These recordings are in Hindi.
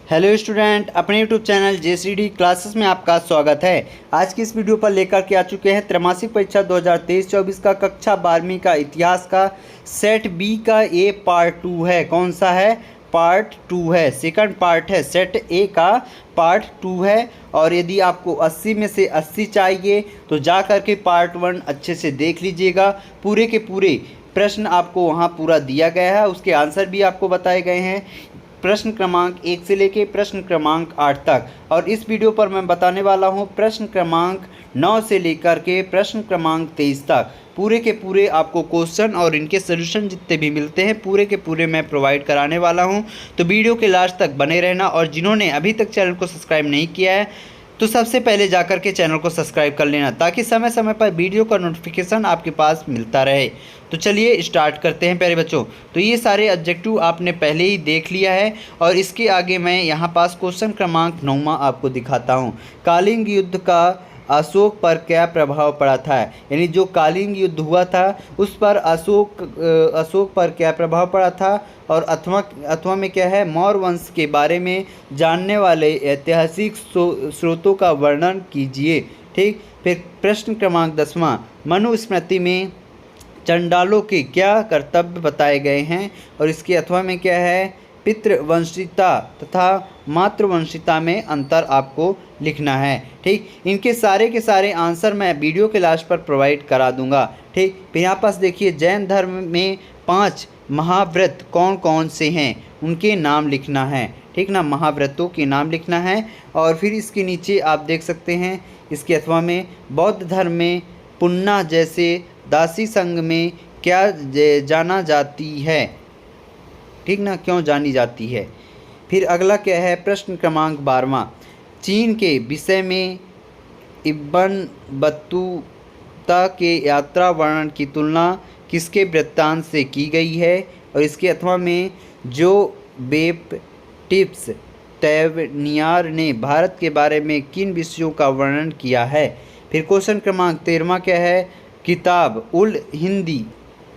हेलो स्टूडेंट, अपने यूट्यूब चैनल JCD क्लासेस में आपका स्वागत है। आज की इस वीडियो पर लेकर के आ चुके हैं त्रैमासिक परीक्षा 2023-24 का कक्षा 12वीं का इतिहास का सेट बी का ए पार्ट 2 है। कौन सा है? पार्ट 2 है, सेकंड पार्ट है। सेट ए का पार्ट 2 है। और यदि आपको 80 में से 80 चाहिए तो जा कर के पार्ट 1 अच्छे से देख लीजिएगा। पूरे के पूरे प्रश्न आपको वहाँ पूरा दिया गया है, उसके आंसर भी आपको बताए गए हैं, प्रश्न क्रमांक 1 से लेके प्रश्न क्रमांक 8 तक। और इस वीडियो पर मैं बताने वाला हूं प्रश्न क्रमांक 9 से लेकर के प्रश्न क्रमांक 23 तक। पूरे के पूरे आपको क्वेश्चन और इनके सलूशन जितने भी मिलते हैं पूरे के पूरे मैं प्रोवाइड कराने वाला हूं। तो वीडियो के लास्ट तक बने रहना। और जिन्होंने अभी तक चैनल को सब्सक्राइब नहीं किया है तो सबसे पहले जाकर के चैनल को सब्सक्राइब कर लेना, ताकि समय समय पर वीडियो का नोटिफिकेशन आपके पास मिलता रहे। तो चलिए स्टार्ट करते हैं प्यारे बच्चों। तो ये सारे ऑब्जेक्टिव आपने पहले ही देख लिया है और इसके आगे मैं यहाँ पास क्वेश्चन क्रमांक 9वां आपको दिखाता हूँ। कलिंग युद्ध का अशोक पर क्या प्रभाव पड़ा था? यानी जो कलिंग युद्ध हुआ था उस पर अशोक पर क्या प्रभाव पड़ा था? और अथवा में क्या है? मौर्य वंश के बारे में जानने वाले ऐतिहासिक स्रोतों का वर्णन कीजिए। ठीक। फिर प्रश्न क्रमांक 10वां, मनुस्मृति में चंडालों के क्या कर्तव्य बताए गए हैं? और इसके अथवा में क्या है? पितृवंशिता तथा मातृवंशिता में अंतर आपको लिखना है। ठीक। इनके सारे के सारे आंसर मैं वीडियो के लास्ट पर प्रोवाइड करा दूंगा। ठीक। फिर यहाँ पास देखिए, जैन धर्म में 5 महाव्रत कौन कौन से हैं उनके नाम लिखना है। ठीक ना, महाव्रतों के नाम लिखना है। और फिर इसके नीचे आप देख सकते हैं इसके अथवा में बौद्ध धर्म में पुन्ना जैसे दासी संघ में क्या जाना जाती है? ठीक ना, क्यों जानी जाती है? फिर अगला क्या है? प्रश्न क्रमांक 12वां, चीन के विषय में इब्न बतूता के यात्रा वर्णन की तुलना किसके वृत्तांत से की गई है? और इसके अथवा में जो बेप्टिप्स तैवनियार ने भारत के बारे में किन विषयों का वर्णन किया है? फिर क्वेश्चन क्रमांक 13वां क्या है? किताब उल हिंदी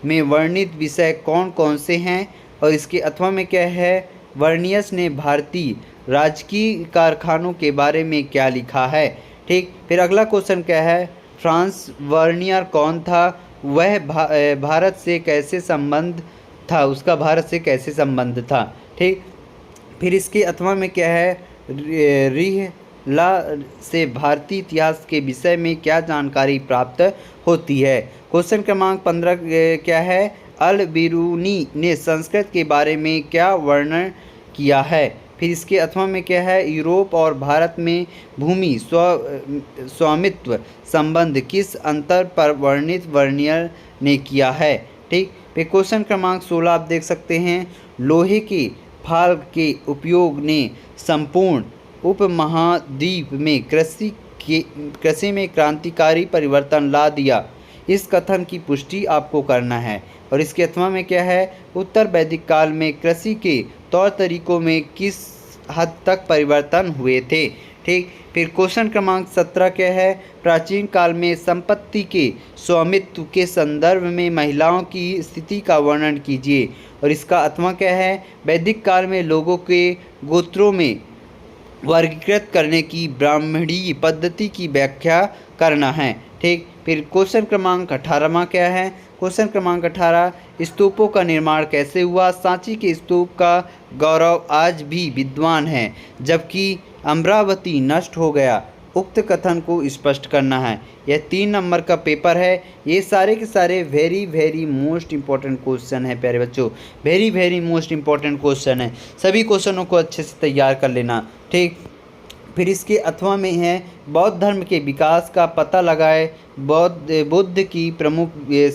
में वर्णित विषय कौन कौन से हैं? और इसके अथवा में क्या है? वर्नियस ने भारतीय राजकीय कारखानों के बारे में क्या लिखा है? ठीक। फिर अगला क्वेश्चन क्या है? फ्रांस वर्नियर कौन था? वह भारत से कैसे संबंध था? उसका भारत से कैसे संबंध था? ठीक। फिर इसके अथवा में क्या है? रिहला से भारतीय इतिहास के विषय में क्या जानकारी प्राप्त होती है? क्वेश्चन क्रमांक 15 क्या है? अल बिरूनी ने संस्कृत के बारे में क्या वर्णन किया है? फिर इसके अथवा में क्या है? यूरोप और भारत में भूमि स्वामित्व संबंध किस अंतर पर वर्णित वर्नियर ने किया है? ठीक। फिर क्वेश्चन क्रमांक 16 आप देख सकते हैं, लोहे के फाल के उपयोग ने संपूर्ण उपमहाद्वीप में कृषि में क्रांतिकारी परिवर्तन ला दिया। इस कथन की पुष्टि आपको करना है। और इसके अथवा में क्या है? उत्तर वैदिक काल में कृषि के तौर तरीकों में किस हद तक परिवर्तन हुए थे? ठीक। फिर क्वेश्चन क्रमांक 17 क्या है? प्राचीन काल में संपत्ति के स्वामित्व के संदर्भ में महिलाओं की स्थिति का वर्णन कीजिए। और इसका अथवा क्या है? वैदिक काल में लोगों के गोत्रों में वर्गीकृत करने की ब्राह्मणीय पद्धति की व्याख्या करना है। ठीक। फिर क्वेश्चन क्रमांक 18वां क्या है? क्वेश्चन क्रमांक 18, स्तूपों का निर्माण कैसे हुआ? सांची के स्तूप का गौरव आज भी विद्वान है जबकि अमरावती नष्ट हो गया। उक्त कथन को स्पष्ट करना है। यह 3 नंबर का पेपर है। ये सारे के सारे very very most important question है प्यारे बच्चों, very very most important question है। सभी क्वेश्चनों को अच्छे से तैयार कर लेना। ठीक। फिर इसके अथवा में है, बौद्ध धर्म के विकास का पता लगाए, बुद्ध की प्रमुख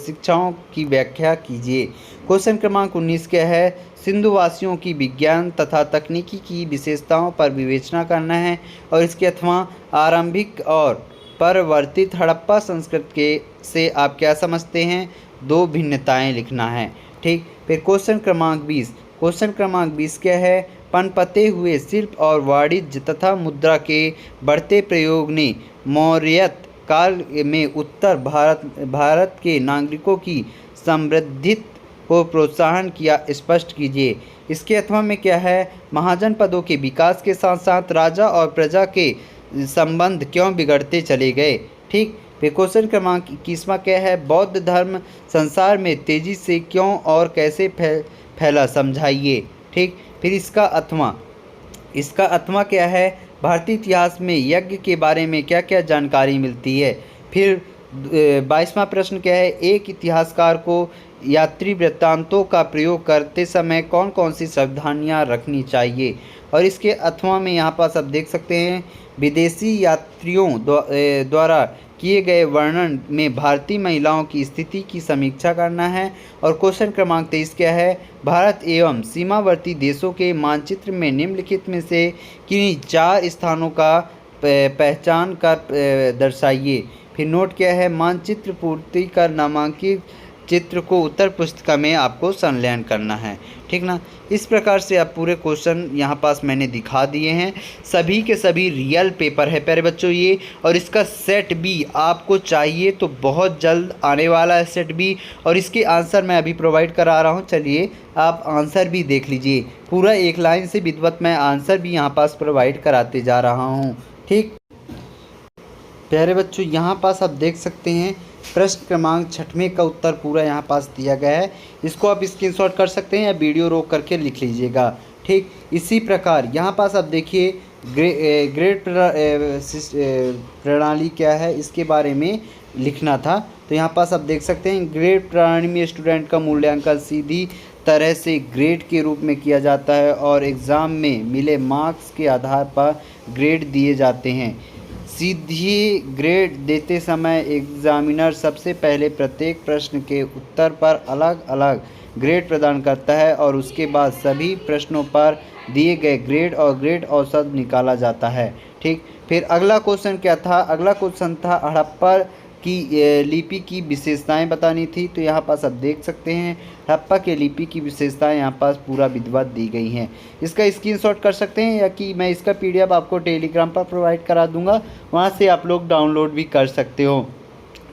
शिक्षाओं की व्याख्या कीजिए। क्वेश्चन क्रमांक 19 क्या है? सिंधुवासियों की विज्ञान तथा तकनीकी की विशेषताओं पर विवेचना करना है। और इसके अथवा आरंभिक और परिवर्तित हड़प्पा संस्कृति से आप क्या समझते हैं? 2 भिन्नताएं लिखना है। ठीक। फिर क्वेश्चन क्रमांक 20, क्वेश्चन क्रमांक 20 क्या है? पनपते हुए शिल्प और वाणिज्य तथा मुद्रा के बढ़ते प्रयोग ने मौर्य काल में उत्तर भारत के नागरिकों की समृद्धित को प्रोत्साहन किया, स्पष्ट कीजिए। इसके अथवा में क्या है, महाजन पदों के विकास के साथ साथ राजा और प्रजा के संबंध क्यों बिगड़ते चले गए। ठीक, फिर क्वेश्चन क्रमांक 21वां क्या है, बौद्ध धर्म संसार में तेजी से क्यों और कैसे फैला, समझाइए। ठीक, फिर इसका अथवा क्या है, भारतीय इतिहास में यज्ञ के बारे में क्या क्या जानकारी मिलती है। फिर 22वां प्रश्न क्या है, एक इतिहासकार को यात्री वृत्तांतों का प्रयोग करते समय कौन कौन सी सावधानियां रखनी चाहिए। और इसके अथवा में यहाँ पास आप देख सकते हैं, विदेशी यात्रियों द्वारा किए गए वर्णन में भारतीय महिलाओं की स्थिति की समीक्षा करना है। और क्वेश्चन क्रमांक 23 क्या है, भारत एवं सीमावर्ती देशों के मानचित्र में निम्नलिखित में से किन्हीं 4 स्थानों का पहचान कर दर्शाइए। फिर नोट क्या है, मानचित्र पूर्ति कर नामांकित चित्र को उत्तर पुस्तिका में आपको संलग्न करना है। ठीक ना, इस प्रकार से आप पूरे क्वेश्चन यहाँ पास मैंने दिखा दिए हैं। सभी के सभी रियल पेपर है प्यारे बच्चों ये, और इसका सेट बी आपको चाहिए तो बहुत जल्द आने वाला है सेट बी, और इसके आंसर मैं अभी प्रोवाइड करा रहा हूँ। चलिए आप आंसर भी देख लीजिए, पूरा एक लाइन से विधिवत मैं आंसर भी यहाँ पास प्रोवाइड कराते जा रहा हूँ। ठीक प्यारे बच्चों, यहाँ पास आप देख सकते हैं प्रश्न क्रमांक 6वें का उत्तर पूरा यहाँ पास दिया गया है। इसको आप स्क्रीनशॉट कर सकते हैं या वीडियो रोक करके लिख लीजिएगा। ठीक, इसी प्रकार यहाँ पास आप देखिए ग्रेड प्रणाली क्या है, इसके बारे में लिखना था। तो यहाँ पास आप देख सकते हैं, ग्रेड प्रणाली में स्टूडेंट का मूल्यांकन सीधी तरह से ग्रेड के रूप में किया जाता है और एग्ज़ाम में मिले मार्क्स के आधार पर ग्रेड दिए जाते हैं। सीधी ग्रेड देते समय एग्जामिनर सबसे पहले प्रत्येक प्रश्न के उत्तर पर अलग अलग ग्रेड प्रदान करता है और उसके बाद सभी प्रश्नों पर दिए गए ग्रेड और ग्रेड औसत निकाला जाता है। ठीक, फिर अगला क्वेश्चन क्या था, अगला क्वेश्चन था हड़प्पा की लिपि की विशेषताएं बतानी थी। तो यहाँ पास आप देख सकते हैं हड़प्पा के लिपि की विशेषताएं यहाँ पास पूरा विधिवत दी गई हैं। इसका स्क्रीनशॉट कर सकते हैं या कि मैं इसका पीडीएफ आपको टेलीग्राम पर प्रोवाइड करा दूंगा, वहाँ से आप लोग डाउनलोड भी कर सकते हो।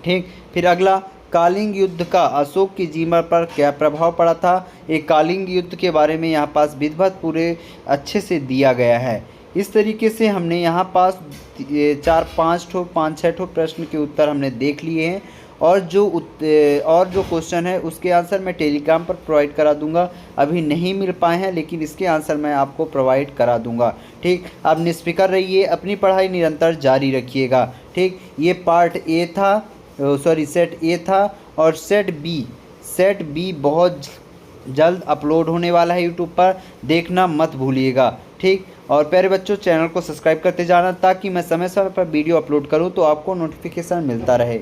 ठीक, फिर अगला, कालिंग युद्ध का अशोक के जीवन पर क्या प्रभाव पड़ा था। एक कालिंग युद्ध के बारे में यहाँ पास विधिवत पूरे अच्छे से दिया गया है। इस तरीके से हमने यहाँ पास 4-5-6 प्रश्न के उत्तर हमने देख लिए हैं, और जो क्वेश्चन है उसके आंसर मैं टेलीग्राम पर प्रोवाइड करा दूंगा। अभी नहीं मिल पाए हैं लेकिन इसके आंसर मैं आपको प्रोवाइड करा दूंगा। ठीक, आप निष्फिक्र रहिए, अपनी पढ़ाई निरंतर जारी रखिएगा। ठीक, ये पार्ट ए था, सेट ए था, और सेट बी बहुत जल्द अपलोड होने वाला है यूट्यूब पर, देखना मत भूलिएगा। ठीक, और प्यारे बच्चों चैनल को सब्सक्राइब करते जाना ताकि मैं समय समय पर वीडियो अपलोड करूं तो आपको नोटिफिकेशन मिलता रहे।